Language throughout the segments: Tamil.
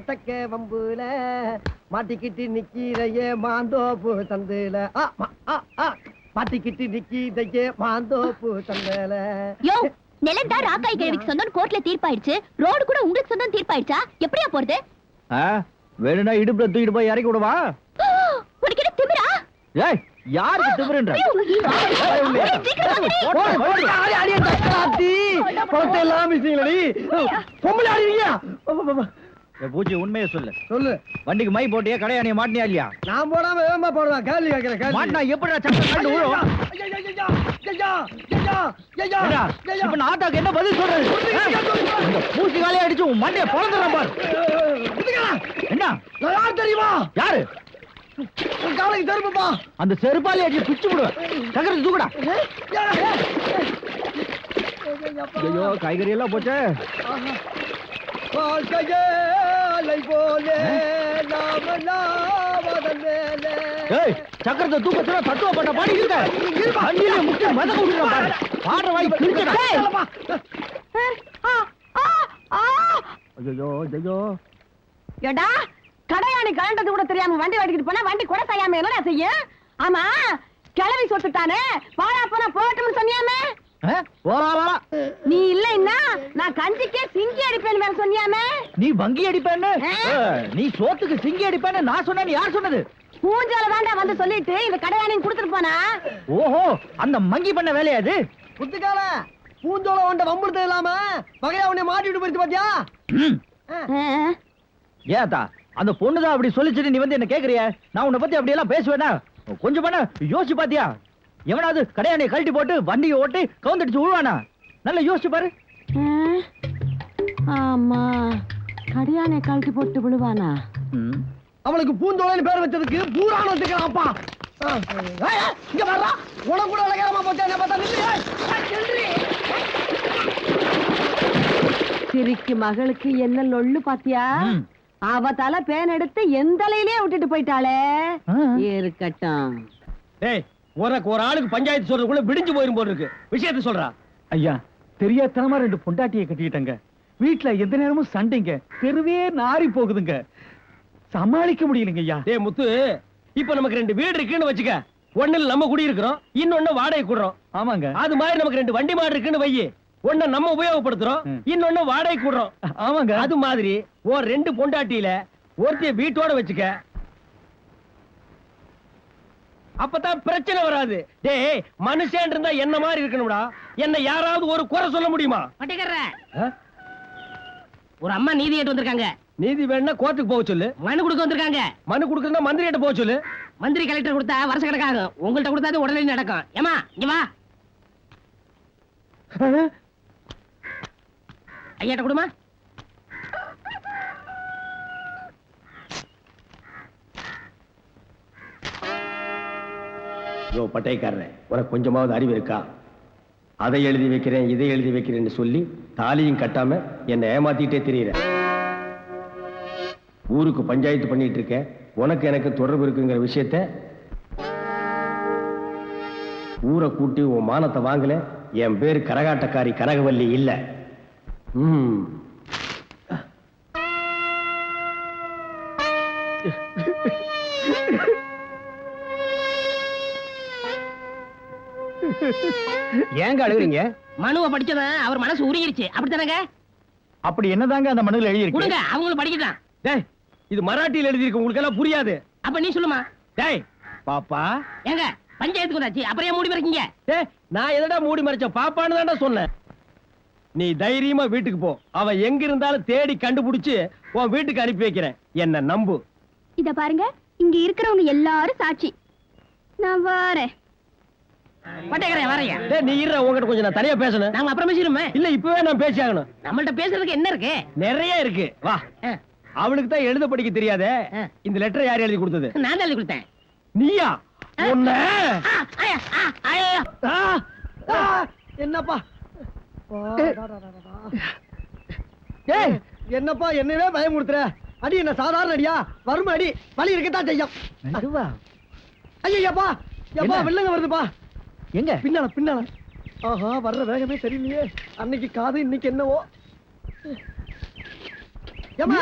தக்க வம்புல மாட்டிக்கிட்டு நிக்கிறையே மாந்தோப்பு சந்தையில மாட்டிக்கிட்டு நிக்கிறையே மாந்தோப்பு சந்தையில. யோ, நிலந்தா ராக்காய் கேள்விக்கு சொந்தம் கோர்ட்ல தீர்ப்பாயிடுச்சு. ரோடு கூட உங்களுக்கு சொந்தம் தீர்ப்பாயிடுச்சா? எப்படியா போறது? வேணும்னா இடுப்புல தூக்கிட்டு போய் இறக்கி விடுவா. உனக்கு என்ன திமிரா? ஏய், யாருக்கு திமிருன்ற? பூச்சி உண்மையை சொல்லு. சொல்லு. வண்டிக்கு மை போட்டியா, கடையாணிய மாட்டினியா இல்லையா? நான் போடாம வேகமா போடுவேன். கேள்வி கேட்கிறேன். மாட்டினா எப்படிடா சட்டம் கண்டு விழும்? இப்ப நான் ஆட்டாக்கு என்ன பதில் சொல்றது? பூச்சி காலையை அடிச்சு உன் மண்டைய பொழந்துறான் பாரு. என்ன யார் தெரியுமா? யாரு? காலைக்கு செருப்புப்பா. அந்த செருப்பாலே அடிச்சு பிச்சு விடுவேன். சக்கரை தூக்குடா. ஐயோ, காய்கறி எல்லாம் போச்சே. சக்கரத்தை தூக்கத்துல தத்துவ பண்ண பாடி இருக்க. பாடுற வாய் கிழிச்சடா. ஐயோ ஐயோ. ஏடா, கடையாணி கலண்டது கூட தெரியாம வண்டி ஓட்டிக்கிட்டு போனா வண்டி கூட செய்யாம என்னடா செய்ய? ஆமா, கிளவி சொத்துட்டானே, வாழா போனா போட்டும்னு சொன்னியாமே. நீ இல்லைன்னா நான் கஞ்சிக்கே சிங்கி அடிப்பேன்னு வேற சொன்னியாமே. நீ வங்கி அடிப்பேன்னு, நீ சோத்துக்கு சிங்கி அடிப்பேன்னு நான் சொன்னேன். யார் சொன்னது? பூஞ்சால தாண்டா வந்து சொல்லிட்டு இந்த கடையாணி கொடுத்துட்டு போனா. ஓஹோ, அந்த மங்கி பண்ண வேலையா அது? புத்துக்கால பூஞ்சோல வண்ட வம்புடுத்து இல்லாம பகையா உன்னை மாட்டிட்டு போயிடுச்சு பாத்தியா? ஏதா அந்த பொண்ணுதான் அப்படி சொல்லிச்சுட்டு நீ வந்து என்ன கேக்குறிய? நான் உன்னை பத்தி அப்படி எல்லாம் பேசுவேனா? கொஞ்சம் பண்ண யோசிச்சு பாத்தியா? எவனாவது கடையாணியை கழட்டி போட்டு வண்டியை ஓட்டி கவுந்தடிச்சு விழுவானா? நல்லா யோசிச்சு பாரு. ஆமா, கடையானை கழட்டி போட்டு விழுவானா? அவளுக்கு பூந்தோலைன்னு பேர் வச்சதுக்கு பூரான வச்சுக்கிறான்ப்பா. இங்க வர்றா, உனக்கு கூட அழகாரமா போச்சா? என்ன பார்த்தா சிரிக்கு மகளுக்கு என்ன லொள்ளு பாத்தியா? அவ தலை பேன் எடுத்து எந்த தலையிலே விட்டுட்டு போயிட்டாளே. இருக்கட்டும். ஏய், உனக்கு ஒரு ஆளுக்கு பஞ்சாயத்து சொல்றதுக்குள்ள விடிஞ்சு போயிரும் போல இருக்கு. விஷயத்தை சொல்றா. ஐயா, தெரியாதனமா 2 பொண்டாட்டியை கட்டிக்கிட்டங்க. வீட்டுல எந்த நேரமும் சண்டைங்க. தெருவே நாரி போகுதுங்க. சமாளிக்க முடியலங்க ஐயா. டேய் முத்து, இப்ப நமக்கு 2 வீடு இருக்குன்னு வச்சுக்க. ஒண்ணுல நம்ம குடி இருக்கிறோம், இன்னொன்னு வாடகை கூடுறோம். ஆமாங்க. அது மாதிரி நமக்கு 2 வண்டி மாடு இருக்குன்னு வையி. ஒண்ணு நம்ம உபயோகப்படுத்துறோம், இன்னொன்னு வாடகை கூடுறோம். ஆமாங்க. அது மாதிரி ஒரு 2 பொண்டாட்டியில ஒருத்தைய வீட்டோட வச்சுக்க. அப்பதான் பிரச்சனை வராது. டேய், மனுஷன் இருந்தா என்ன மாதிரி இருக்கணும்டா. என்ன யாராவது ஒரு குறை சொல்ல முடியுமா? ஒரு அம்மா நீதி கேட்டு வந்திருக்காங்க. நீதி வேணும்னா கோர்ட்டுக்கு போக சொல்லு. மனு கொடுக்க வந்திருக்காங்க. மனு கொடுக்கறதா மந்திரி கிட்ட போக சொல்லு. மந்திரி கலெக்டர் கொடுத்தா வருஷ கணக்காகும். உங்கள்ட்ட கொடுத்தா உடனே நடக்கும். ஏமா இங்க வா. ஐயாட்ட கொடுமா. பட்டைக்காரன், உனக்கு கொஞ்சமாவது அறிவு இருக்கா? அதை எழுதி வைக்கிறேன், இதை எழுதி வைக்கிறேன்னு சொல்லி தாலியும் கட்டாம என்னை ஏமாத்திட்டே தெரியுற. ஊருக்கு பஞ்சாயத்து பண்ணிட்டு இருக்க. உனக்கு எனக்கு தொடர்பு இருக்குங்கிற விஷயத்த ஊரை கூட்டி உன் மானத்தை வாங்கல. என் பேரு கரகாட்டக்காரி கனகவல்லி இல்ல. ஏங்க அழுகுறீங்க? மனுவை படிச்சவன் அவர் மனசு உருகிருச்சு. அப்படித்தானங்க? அப்படி என்னதாங்க அந்த மனுவில் எழுதி இருக்கு? கொடுங்க, அவங்களும் படிக்கலாம். டேய், இது மராட்டியில் எழுதி இருக்கு, உங்களுக்கு எல்லாம் புரியாது. அப்ப நீ சொல்லுமா. டேய் பாப்பா. ஏங்க பஞ்சாயத்துக்கு வந்தாச்சு, அப்புறம் ஏன் மூடி மறைக்கீங்க? டேய், நான் எதடா மூடி மறைச்சேன்? பாப்பான்னு தான்டா சொன்னேன். நீ தைரியமா வீட்டுக்கு போ. அவ எங்க இருந்தாலும் தேடி கண்டுபிடிச்சு உன் வீட்டுக்கு அனுப்பி வைக்கிறேன். என்ன நம்பு. இத பாருங்க, இங்க இருக்கிறவங்க எல்லாரும் சாட்சி. நான் வரேன். பட்டைக்காரன் வரையா? டேய், நீ இருற, உன்கிட்ட கொஞ்சம் நான் தனியா பேசணும். நாம அப்புறம் பேசிடுமே. இல்ல, இப்பவே நான் பேசி ஆகணும். நம்மள்ட்ட பேசுறதுக்கு என்ன இருக்கு? நிறைய இருக்கு. வா. அவளுக்கு தான் எழுத படிக்க தெரியாதே. இந்த லெட்டர் யார் எழுதி கொடுத்தது? நான் எழுதி கொடுத்தேன். நீயா? என்னப்பா என்னப்பா என்னவே பயமுறுத்துற? அடி என்ன சாதாரண அடியா? வரும் அடி வலி இருக்கத்தான் செய்யும். ஐயாப்பா, எப்பா வெள்ளங்க வருதுப்பா. எங்க? பின்னால பின்னால. ஆஹா, வர்ற வேகமே தெரியலையே. அன்னைக்கு காது, இன்னைக்கு என்னவோ. ஏமா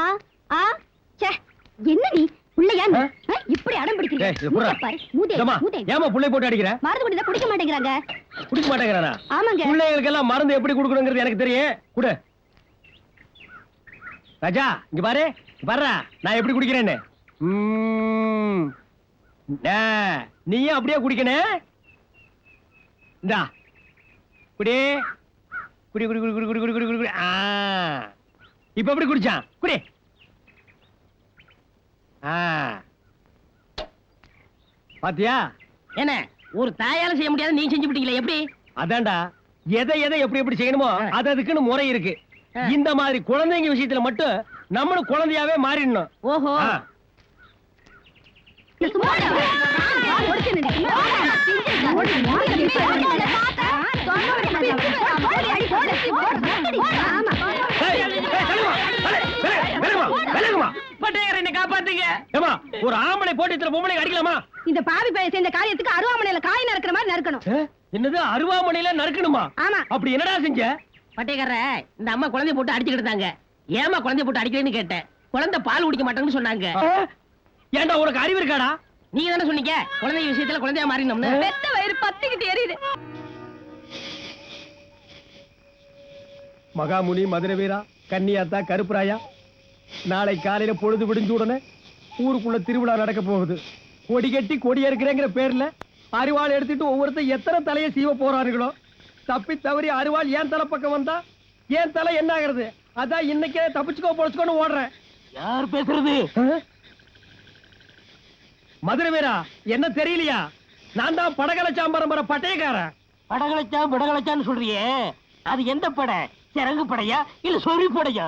ஆ ஆ ச்சே என்ன நீ புள்ளையா நீ? ஆ? இப்படி அடம் பிடிக்கிறீங்க ஏய், இது புறா. மூஞ்ச பாரு மூதே ஏம்மா, மூதே ஏம்மா புள்ளை போட்டு அடிக்கிற? மருந்து குடிதா குடிக்க மாட்டேங்கிறாங்க குடிக்க மாட்டேங்கிறானா? ஆமாங்க பிள்ளைகளுக்கு எல்லாம் மருந்து எப்படி கொடுக்கணுங்கிறது எனக்கு தெரியும். குடு. ராஜா, இங்க பாரு. வர்றா, நான் எப்படி குடிக்கிறேன்னு. நீயும் அப்படியே குடிக்கணும். இந்தா. குடி. குடி குடி குடி குடி குடி குடி குடி குடி குடி. ஆ. இப்ப எப்படி குடிச்சான்? குடி. ஆ. பாத்தியா? என்ன ஒரு தாயால செய்ய முடியாது நீ செஞ்சு விட்டீங்களே எப்படி அதான்டா, எதை எதை எப்படி எப்படி செய்யணுமோ அது அதுக்குன்னு முறை இருக்கு. இந்த மாதிரி குழந்தைங்க விஷயத்துல மட்டும் நம்மளும் குழந்தையாவே மாறிடணும். ஓஹோ ஆ. ஏய், ஏய், தள்ளுமா, விலகுமா, விலகுமா. பட்டேகர் என்ன காப்பாத்துங்க ஏம்மா, ஒரு ஆம்பளை போட்டு இத்தனை பொம்பளை அடிக்கலாமா? இந்த பாவி பையன் செஞ்ச காரியத்துக்கு அருவாமனையில காய் நறுக்கிற மாதிரி நறுக்கணும் என்னது, அருவாமனையில நறுக்கணுமா? ஆமா. அப்படி என்னடா செஞ்ச? பட்டேகர இந்த அம்மா குழந்தைய போட்டு அடிச்சுக்கிட்டு இருந்தாங்க ஏமா குழந்தைய போட்டு அடிக்கிறேன்னு கேட்டேன் குழந்தை பால் குடிக்க மாட்டாங்கன்னு சொன்னாங்க ஏன்டா, உனக்கு அறிவு இருக்காடா? நீங்க தானே சொன்னீங்க குழந்தை விஷயத்துல குழந்தையா மாறினோம்னு பெத்த வயிறு பத்திக்கிட்டு எரியுது மகாமுனி, மதுரை வீரா, கன்னியாத்தா, கருப்பராயா, நாளை காலையில பொழுது விடிஞ்ச உடனே ஊருக்குள்ள திருவிழா நடக்க போகுது. கொடி கட்டி கொடி இருக்கிறேங்கிற பேர்ல அரிவாள் எடுத்துட்டு ஒவ்வொருத்தர் எத்தனை தலையை சீவ போறாருங்களோ. தப்பி தவறி அரிவாள் ஏன் தலை பக்கம் வந்தா ஏன் தலை என்ன ஆகுறது? அதான் இன்னைக்கே தப்பிச்சுக்கோ பொழைச்சுக்கோன்னு ஓடுறேன். யார் பேசுறது மதுரை வீரா, என்ன தெரியலையா? நான் தான் படகலச்சாம்பரம்பர பட்டயக்காரன். படகலச்சான்னு சொல்றியே அது எந்த படை சிறங்கு படையா இல்ல சொறி படையா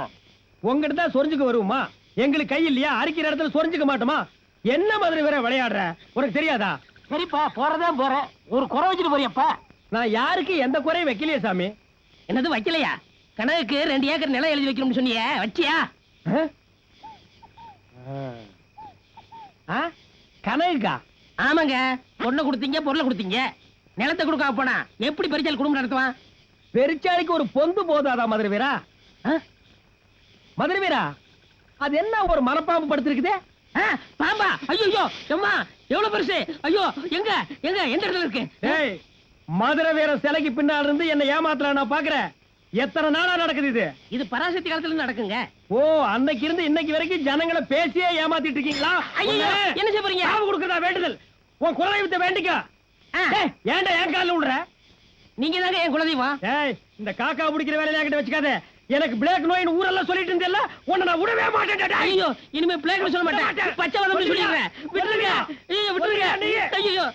உங்ககிட்ட தான் சொரிஞ்சுக்க வருவோமா? எங்களுக்கு கை இல்லையா? அரிக்கிற இடத்துல சொரிஞ்சுக்க மாட்டோமா? என்ன மதுரை வீரா விளையாடுற? உனக்கு தெரியாதா? சரிப்பா போறதா போற ஒரு குறை வச்சுட்டு போறியப்பா நான் யாருக்கு எந்த குறையும் வைக்கலையே சாமி. என்னது வைக்கலையா கனவுக்கு 2 ஏக்கர் நிலம் எழுதி வைக்கணும்னு சொன்னியே வச்சியா கனகுக்கா? ஆமாங்க பொண்ணை கொடுத்தீங்க பொருளை கொடுத்தீங்க நிலத்தை கொடுக்காம போனா எப்படி பரிச்சால் குடும்பம் நடத்துவான் பெருச்சாளிக்கு ஒரு பொந்து போதாதா மதுரை வீரா? மதுரை வீரா, அது என்ன ஒரு மனப்பாம்பு படுத்திருக்குதே? பாம்பா ஐயோ அம்மா எவ்வளவு பெருசு ஐயோ எங்க எங்க எந்த இடத்துல இருக்கு ஏய், மதுரை வீர சிலைக்கு பின்னால இருந்து என்ன ஏமாத்தலாம் நான் பாக்குறேன். எத்தனை நாளா நடக்குது இது? இது பராசக்தி காலத்துல இருந்து நடக்குங்க ஓ, அன்னைக்கு இருந்து இன்னைக்கு வரைக்கும் ஜனங்களை பேசியே ஏமாத்திட்டு இருக்கீங்களா? ஐயோ என்ன செய்ய போறீங்க சாவு கொடுக்கறதா வேண்டுதல். உன் குலதெய்வத்தை வேண்டிக்க. ஏய், ஏன்டா என் கால்ல விடுற? நீங்க தாங்க என் குலதெய்வம் ஏய், இந்த காக்கா பிடிக்கிற வேலையில என்கிட்ட வச்சுக்காத. எனக்கு பிளேக் நோயின் ஊரெல்லாம் சொல்லிட்டு இருந்தேல்ல, உன்னை நான் விடவே மாட்டேன். ஐயோ இனிமே பிளேக்னு சொல்ல மாட்டேன் பச்சை வதம்னு சொல்லிடுறேன் விட்டுருங்க ஐயோ விட்டுருங்க ஐயோ